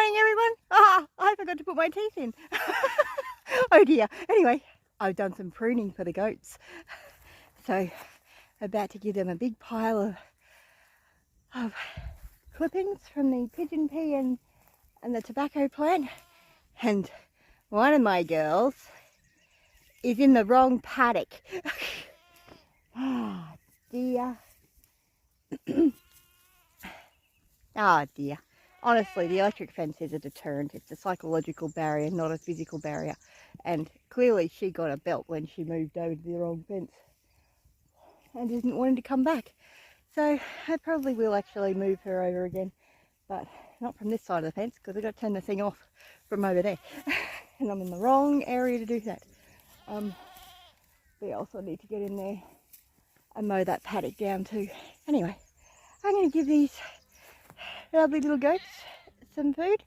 morning, everyone. I forgot to put my teeth in. Oh dear. Anyway, I've done some pruning for the goats. So, about to give them a big pile of clippings from the pigeon pea and the tobacco plant. And one of my girls is in the wrong paddock. Ah, dear. Ah, dear. Honestly, the electric fence is a deterrent. It's a psychological barrier, not a physical barrier. And clearly she got a belt when she moved over to the wrong fence and isn't wanting to come back. So I probably will actually move her over again, but not from this side of the fence because I've got to turn the thing off from over there. And I'm in the wrong area to do that. We also need to get in there and mow that paddock down too. Anyway, I'm going to give these lovely little goats some food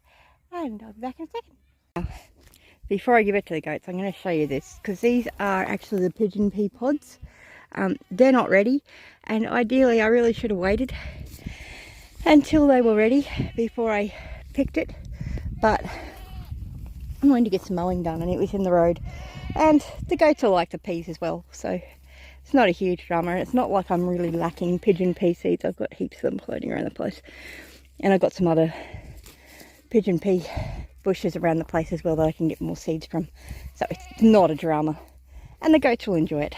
and I'll be back in a second. Before I give it to the goats, I'm going to show you this because these are actually the pigeon pea pods. They're not ready, and ideally I really should have waited until they were ready before I picked it, but I'm going to get some mowing done and it was in the road, and the goats will like the peas as well, so it's not a huge drama. And it's not like I'm really lacking pigeon pea seeds. I've got heaps of them floating around the place, and I've got some other pigeon pea bushes around the place as well that I can get more seeds from, so it's not a drama and the goats will enjoy it.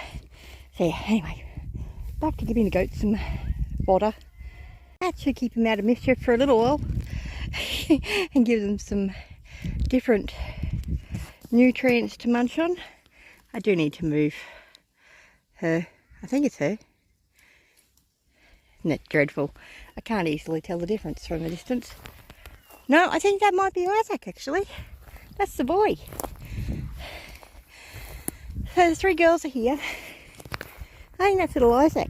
So yeah, anyway, back to giving the goats some fodder. That should keep them out of mischief for a little while and give them some different nutrients to munch on. I do need to move her. I think it's her. Isn't it dreadful? I can't easily tell the difference from a distance. No, I think that might be Isaac actually. That's the boy. So the three girls are here. I think that's little Isaac.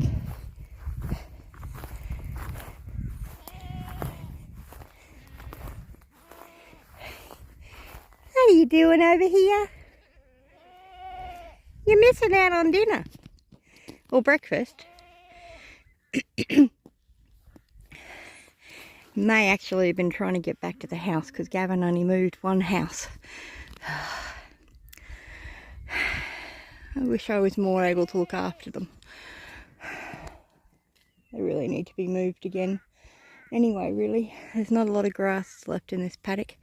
What are you doing over here? You're missing out on dinner. Or breakfast. May actually have been trying to get back to the house because Gavin only moved one house. I wish I was more able to look after them. They really need to be moved again. Anyway, really, there's not a lot of grass left in this paddock.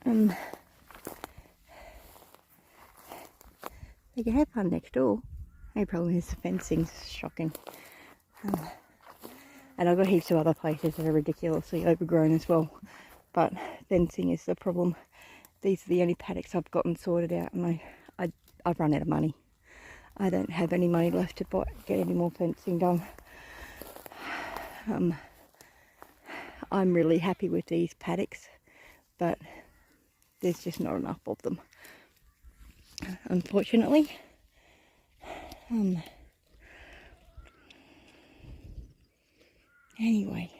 They can have fun next door. The problem is the fencing's shocking. And I've got heaps of other places that are ridiculously overgrown as well. But fencing is the problem. These are the only paddocks I've gotten sorted out, and I've run out of money. I don't have any money left to get any more fencing done. I'm really happy with these paddocks, but there's just not enough of them, unfortunately. Anyway,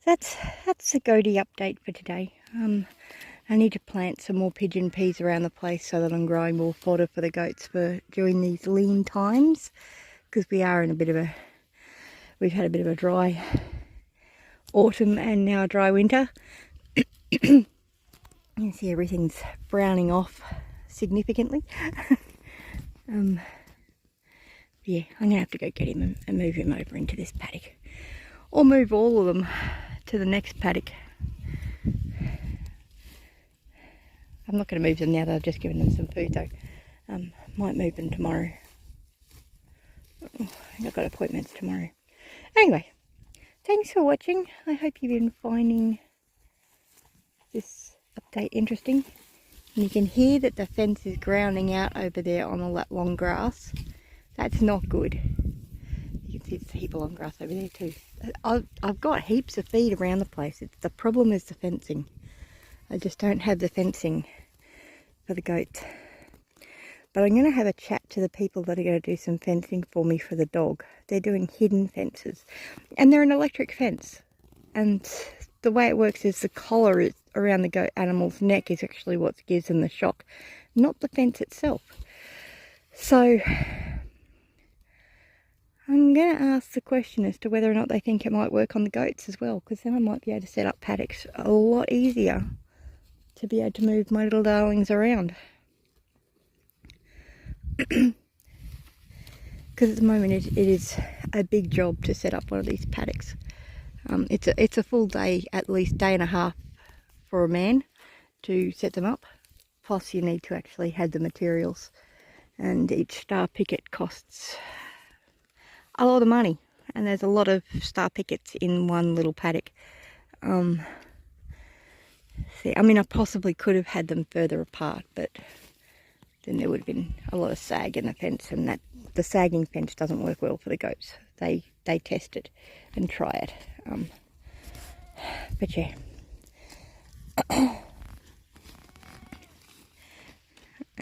that's the goaty update for today. I need to plant some more pigeon peas around the place so that I'm growing more fodder for the goats for during these lean times, because we are in we've had a bit of a dry autumn and now a dry winter. You can see everything's browning off significantly. Yeah, I'm gonna have to go get him and move him over into this paddock, or move all of them to the next paddock. I'm not going to move them now that I've just given them some food though. Might move them tomorrow. I've got appointments tomorrow. Anyway, thanks for watching. I hope you've been finding this update interesting. And you can hear that the fence is grounding out over there on all that long grass. That's not good. You can see it's a heap of long grass over there too. I've got heaps of feed around the place. The problem is the fencing. I just don't have the fencing for the goats. But I'm going to have a chat to the people that are going to do some fencing for me for the dog. They're doing hidden fences. And they're an electric fence. And the way it works is the collar around the goat animal's neck is actually what gives them the shock, not the fence itself. So I'm going to ask the question as to whether or not they think it might work on the goats as well, because then I might be able to set up paddocks a lot easier to be able to move my little darlings around. Because at the moment it is a big job to set up one of these paddocks. It's a full day, at least day and a half for a man to set them up. Plus you need to actually have the materials, and each star picket costs a lot of money, and there's a lot of star pickets in one little paddock. See, I mean, I possibly could have had them further apart, but then there would have been a lot of sag in the fence, and that the sagging fence doesn't work well for the goats. They test it and try it. But yeah. I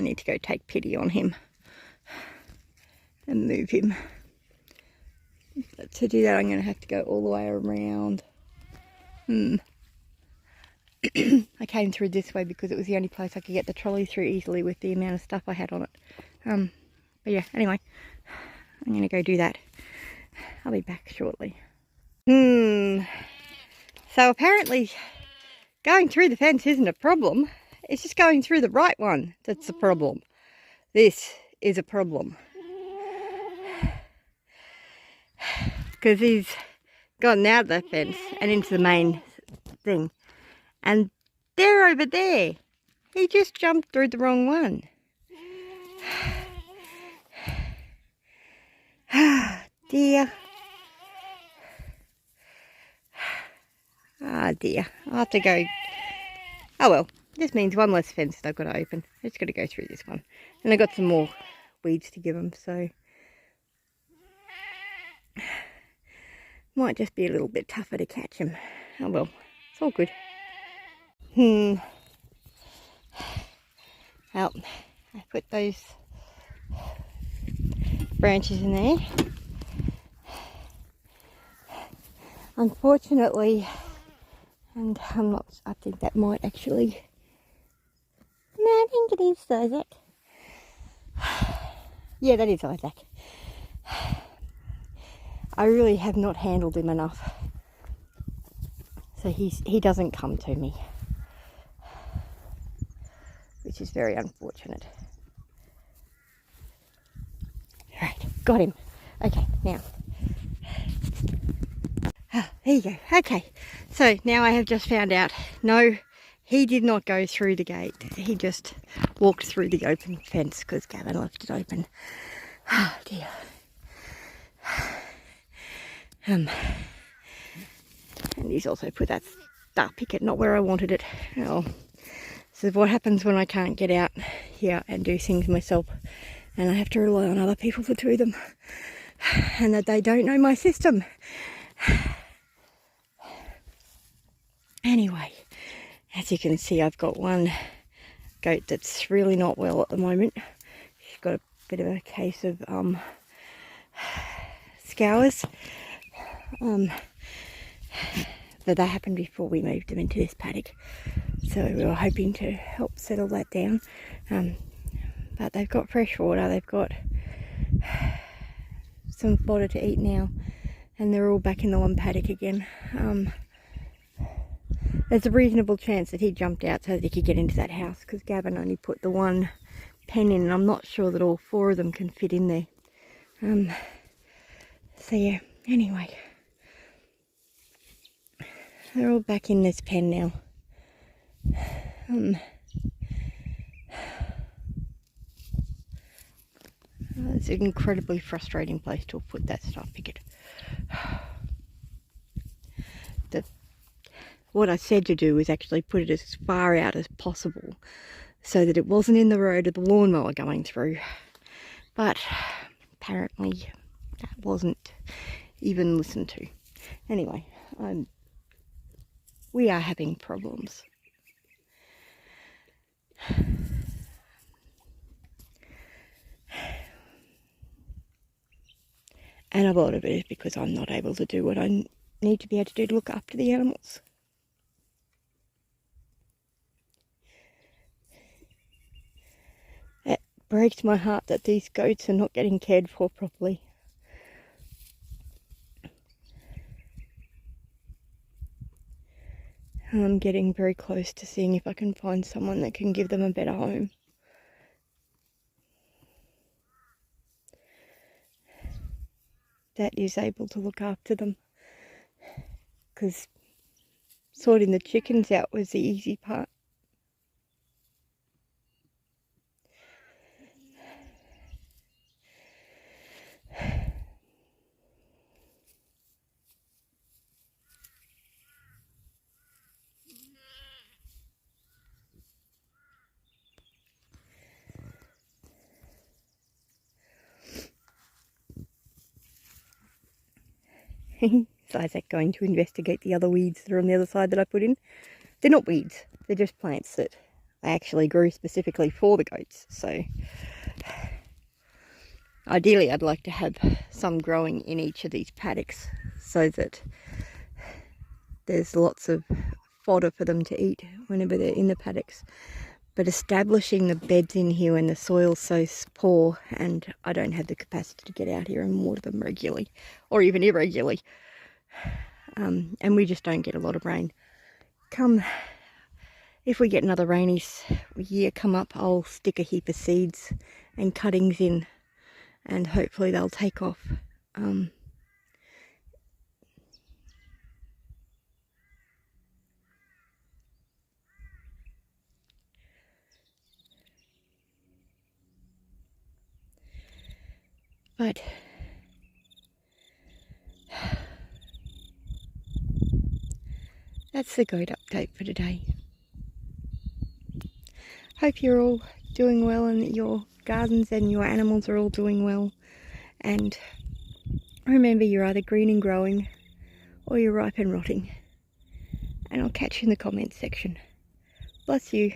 need to go take pity on him and move him. But to do that, I'm going to have to go all the way around. I came through this way because it was the only place I could get the trolley through easily with the amount of stuff I had on it. But yeah, anyway, I'm going to go do that. I'll be back shortly. So apparently going through the fence isn't a problem. It's just going through the right one that's the problem. This is a problem. Because he's gotten out of the fence and into the main thing. And they're over there. He just jumped through the wrong one. Dear. Ah, dear. I'll have to go. Oh well, this means one less fence that I've got to open. I just got to go through this one. And I've got some more weeds to give them, so might just be a little bit tougher to catch them. Oh well, it's all good. Well, I put those branches in there. Unfortunately, and I think that might actually, no, I think it is Isaac. Yeah, that is Isaac. I really have not handled him enough. So he doesn't come to me, which is very unfortunate. Right, got him. Okay, now. Oh, there you go. Okay, so now I have just found out, no, he did not go through the gate. He just walked through the open fence because Gavin left it open. Oh dear. And he's also put that star picket not where I wanted it. Oh, this is what happens when I can't get out here and do things myself, and I have to rely on other people to do them, and that they don't know my system. Anyway, as you can see, I've got one goat that's really not well at the moment. She's got a bit of a case of scours. But that happened before we moved them into this paddock, so we were hoping to help settle that down. But they've got fresh water, they've got some fodder to eat now, and they're all back in the one paddock again. There's a reasonable chance that he jumped out so that he could get into that house, because Gavin only put the one pen in, and I'm not sure that all four of them can fit in there. So yeah, anyway, they're all back in this pen now. It's an incredibly frustrating place to have put that star picket. What I said to do was actually put it as far out as possible so that it wasn't in the road of the lawnmower going through. But apparently that wasn't even listened to. Anyway, we are having problems. And a lot of it is because I'm not able to do what I need to be able to do to look after the animals. It breaks my heart that these goats are not getting cared for properly. And I'm getting very close to seeing if I can find someone that can give them a better home. That is able to look after them. Because sorting the chickens out was the easy part. Is Isaac going to investigate the other weeds that are on the other side that I put in? They're not weeds, they're just plants that I actually grew specifically for the goats. So ideally I'd like to have some growing in each of these paddocks so that there's lots of fodder for them to eat whenever they're in the paddocks. But establishing the beds in here when the soil's so poor and I don't have the capacity to get out here and water them regularly or even irregularly. And we just don't get a lot of rain. If we get another rainy year come up, I'll stick a heap of seeds and cuttings in and hopefully they'll take off. But that's the goat update for today. Hope you're all doing well and that your gardens and your animals are all doing well. And remember, you're either green and growing or you're ripe and rotting. And I'll catch you in the comments section. Bless you.